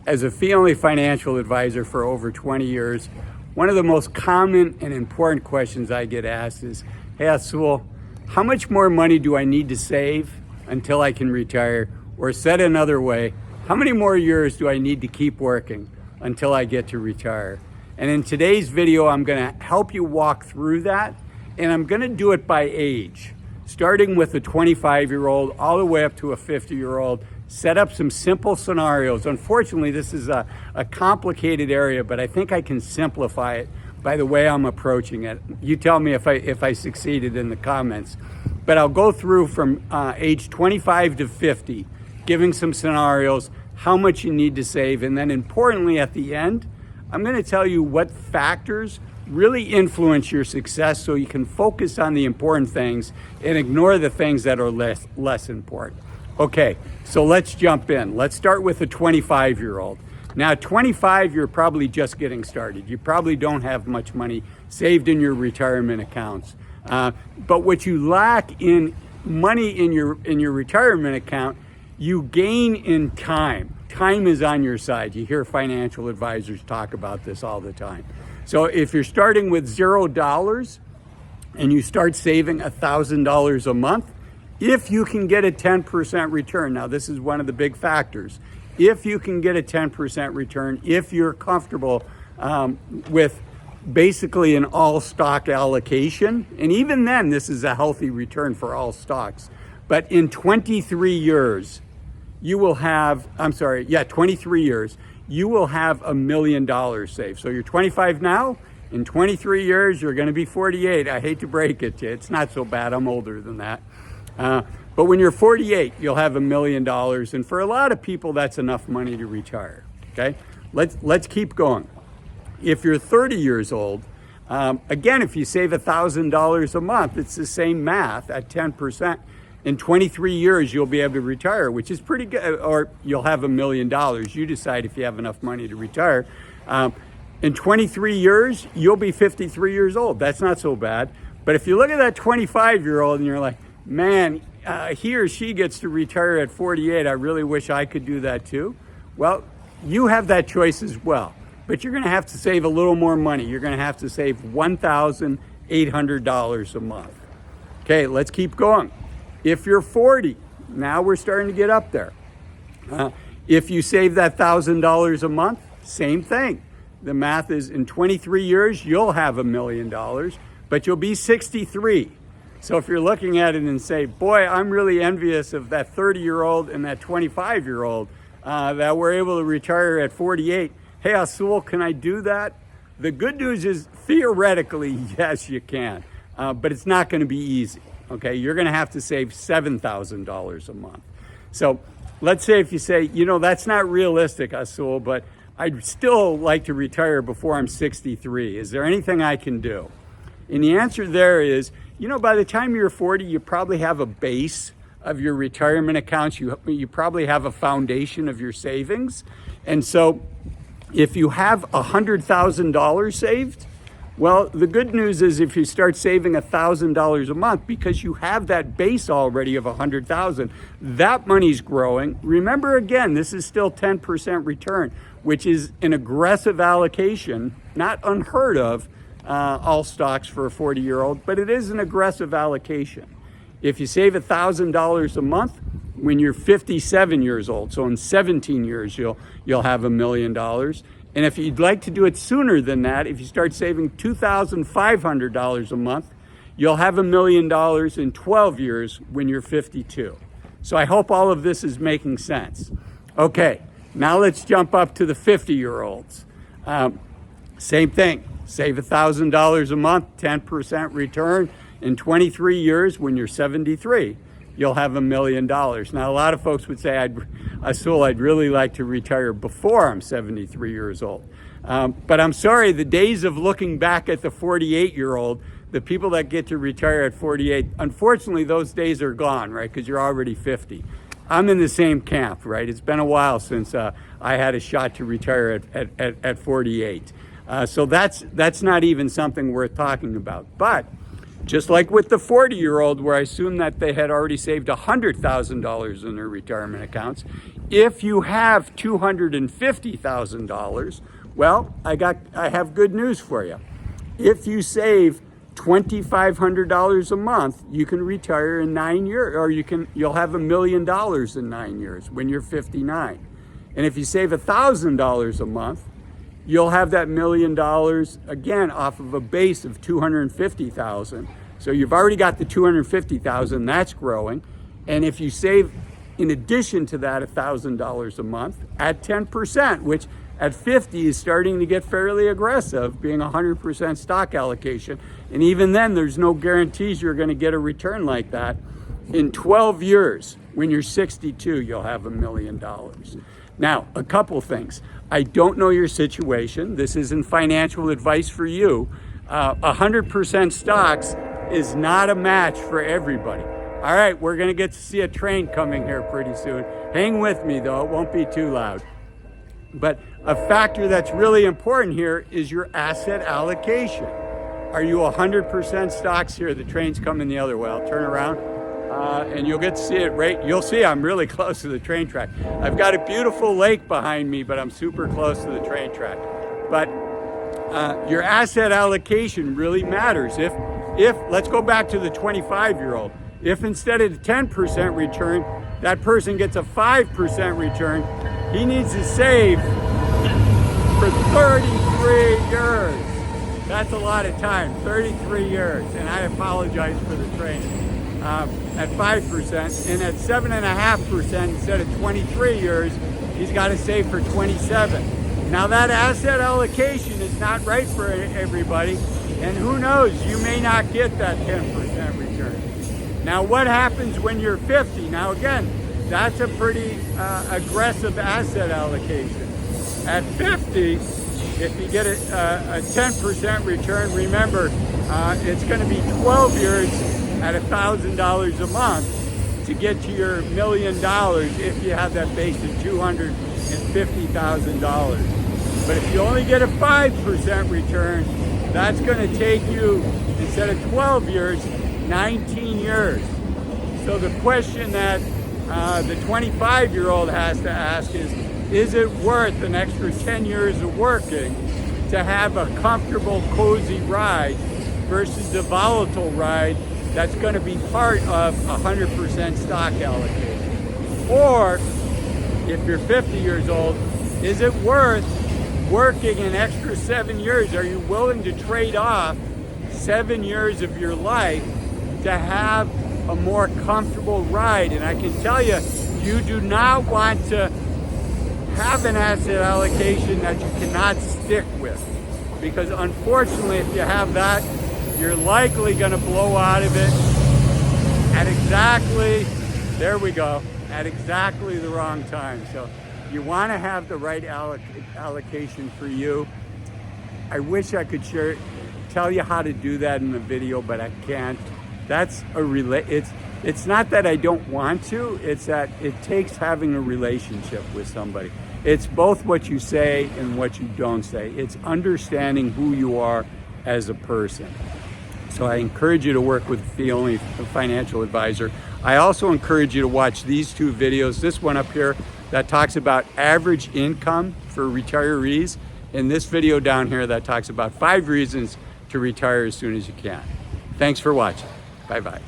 As a fee-only financial advisor for over 20 years, one of the most common and important questions I get asked is, hey Azul, how much more money do I need to save until I can retire? Or said another way, how many more years do I need to keep working until I get to retire? And in today's video, I'm gonna help you walk through that, and I'm gonna do it by age, starting with a 25-year-old all the way up to a 50-year-old. Set up some simple scenarios. Unfortunately, this is a complicated area, but I think I can simplify it by the way I'm approaching it. You tell me if I succeeded in the comments. But I'll go through from age 25 to 50, giving some scenarios, how much you need to save, and then importantly at the end, I'm going to tell you what factors really influence your success so you can focus on the important things and ignore the things that are less important. Okay, so let's jump in. Let's start with a 25-year-old. Now, 25, you're probably just getting started. You probably don't have much money saved in your retirement accounts. But what you lack in money in your retirement account, you gain in time. Time is on your side. You hear financial advisors talk about this all the time. So if you're starting with $0 and you start saving $1,000 a month, if you can get a 10% return, now this is one of the big factors. If you can get a 10% return, if you're comfortable with basically an all stock allocation, and even then this is a healthy return for all stocks. But in 23 years, you will have, 23 years, you will have $1 million saved. So you're 25 now, in 23 years, you're gonna be 48. I hate to break it to you, it's not so bad, I'm older than that. But when you're 48, you'll have $1 million. And for a lot of people, that's enough money to retire, okay? Let's keep going. If you're 30 years old, again, if you save $1,000 a month, it's the same math at 10%. In 23 years, you'll be able to retire, which is pretty good, or you'll have $1 million. You decide if you have enough money to retire. In 23 years, you'll be 53 years old. That's not so bad. But if you look at that 25-year-old and you're like, man, he or she gets to retire at 48. I really wish I could do that too. Well, you have that choice as well, but you're gonna have to save a little more money. You're gonna have to save $1,800 a month. Okay, let's keep going. If you're 40, now we're starting to get up there. If you save that $1,000 a month, same thing. The math is in 23 years, you'll have $1 million, but you'll be 63. So if you're looking at it and say, boy, I'm really envious of that 30-year-old and that 25-year-old that were able to retire at 48. Hey, Azul, can I do that? The good news is theoretically, yes, you can, but it's not going to be easy. Okay, you're going to have to save $7,000 a month. So let's say if you say, you know, that's not realistic, Azul, but I'd still like to retire before I'm 63. Is there anything I can do? And the answer there is, you know, by the time you're 40, you probably have a base of your retirement accounts. You probably have a foundation of your savings. And so if you have $100,000 saved, well, the good news is if you start saving $1,000 a month, because you have that base already of $100,000, that money's growing. Remember, again, this is still 10% return, which is an aggressive allocation, not unheard of, all stocks for a 40-year-old, but it is an aggressive allocation. If you save $1,000 a month when you're 57 years old, so in 17 years you'll have $1 million. And if you'd like to do it sooner than that, if you start saving $2,500 a month, you'll have $1 million in 12 years when you're 52. So I hope all of this is making sense. Okay, now let's jump up to the 50-year-olds. Same thing. Save $1,000 a month, 10% return. In 23 years, when you're 73, you'll have $1 million. Now, a lot of folks would say, Azul, I'd really like to retire before I'm 73 years old. But I'm sorry, the days of looking back at the 48-year-old, the people that get to retire at 48, unfortunately, those days are gone, right? Because you're already 50. I'm in the same camp, right? It's been a while since I had a shot to retire at 48. So that's not even something worth talking about. But just like with the 40-year-old, where I assume that they had already saved $100,000 in their retirement accounts, If you have $250,000, well, I have good news for you. If you save $2,500 a month, you can retire in 9 years, or you'll have $1 million in 9 years when you're 59. And if you save $1,000 a month, you'll have that $1 million again off of a base of 250,000. So you've already got the 250,000, that's growing. And if you save, in addition to that, $1,000 a month at 10%, which at 50 is starting to get fairly aggressive, being 100% stock allocation. And even then, there's no guarantees you're going to get a return like that. In 12 years, when you're 62, you'll have $1 million. Now, a couple things. I don't know your situation. This isn't financial advice for you. 100% stocks is not a match for everybody. All right, we're going to get to see a train coming here pretty soon. Hang with me, though. It won't be too loud. But a factor that's really important here is your asset allocation. Are you 100% stocks here? The train's coming the other way. I'll turn around and you'll get to see it right. You'll see I'm really close to the train track. I've got a beautiful lake behind me, but I'm super close to the train track. But your asset allocation really matters. If let's go back to the 25-year-old. If instead of 10% return, that person gets a 5% return, he needs to save for 33 years. That's a lot of time, 33 years. And I apologize for the train. At 5%, and at 7.5% instead of 23 years, he's got to save for 27. Now that asset allocation is not right for everybody, and who knows, you may not get that 10% return. Now what happens when you're 50? Now again, that's a pretty aggressive asset allocation. At 50, if you get a 10% return, remember, it's going to be 12 years at $1,000 a month to get to your $1 million if you have that base of $250,000. But if you only get a 5% return, that's going to take you, instead of 12 years, 19 years. So the question that the 25-year-old has to ask is it worth an extra 10 years of working to have a comfortable, cozy ride versus the volatile ride that's going to be part of 100% stock allocation? Or if you're 50 years old, is it worth working an extra 7 years? Are you willing to trade off 7 years of your life to have a more comfortable ride? And I can tell you, you do not want to have an asset allocation that you cannot stick with, because unfortunately, if you have that, you're likely going to blow out of it at exactly, there we go, at exactly the wrong time. So you want to have the right allocation for you. I wish I could tell you how to do that in the video, but I can't. That's it's not that I don't want to, it's that it takes having a relationship with somebody. It's both what you say and what you don't say. It's understanding who you are as a person. So I encourage you to work with a financial advisor. I also encourage you to watch these two videos. This one up here that talks about average income for retirees, and this video down here that talks about 5 reasons to retire as soon as you can. Thanks for watching. Bye-bye.